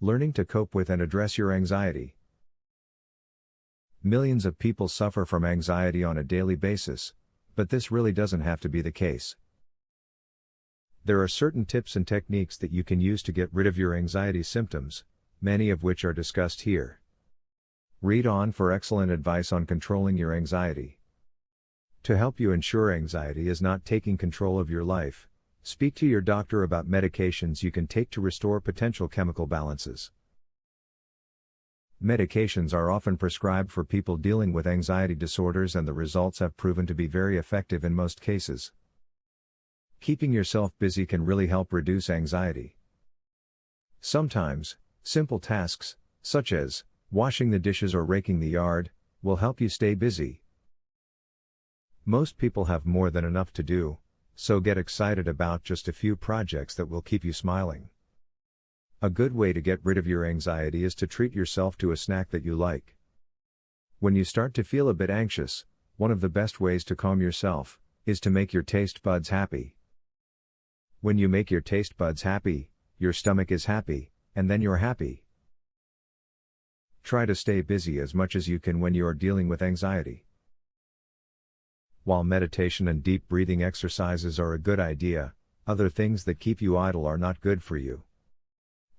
Learning to cope with and address your anxiety. Millions of people suffer from anxiety on a daily basis, but this really doesn't have to be the case. There are certain tips and techniques that you can use to get rid of your anxiety symptoms, many of which are discussed here. Read on for excellent advice on controlling your anxiety. To help you ensure anxiety is not taking control of your life, speak to your doctor about medications you can take to restore potential chemical balances. Medications are often prescribed for people dealing with anxiety disorders, and the results have proven to be very effective in most cases. Keeping yourself busy can really help reduce anxiety. Sometimes, simple tasks, such as washing the dishes or raking the yard, will help you stay busy. Most people have more than enough to do, so get excited about just a few projects that will keep you smiling. A good way to get rid of your anxiety is to treat yourself to a snack that you like. When you start to feel a bit anxious, one of the best ways to calm yourself is to make your taste buds happy. When you make your taste buds happy, your stomach is happy, and then you're happy. Try to stay busy as much as you can when you are dealing with anxiety. While meditation and deep breathing exercises are a good idea, other things that keep you idle are not good for you.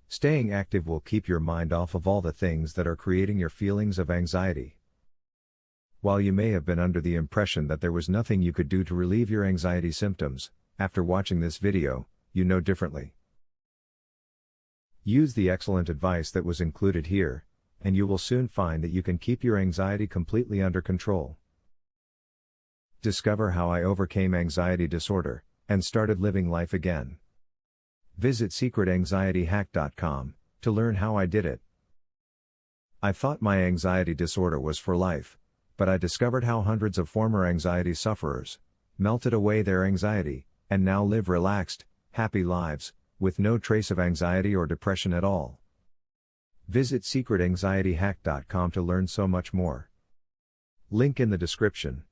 Staying active will keep your mind off of all the things that are creating your feelings of anxiety. While you may have been under the impression that there was nothing you could do to relieve your anxiety symptoms, after watching this video, you know differently. Use the excellent advice that was included here, and you will soon find that you can keep your anxiety completely under control. Discover how I overcame anxiety disorder and started living life again. Visit secretanxietyhack.com to learn how I did it. I thought my anxiety disorder was for life, but I discovered how hundreds of former anxiety sufferers melted away their anxiety and now live relaxed, happy lives with no trace of anxiety or depression at all. Visit secretanxietyhack.com to learn so much more. Link in the description.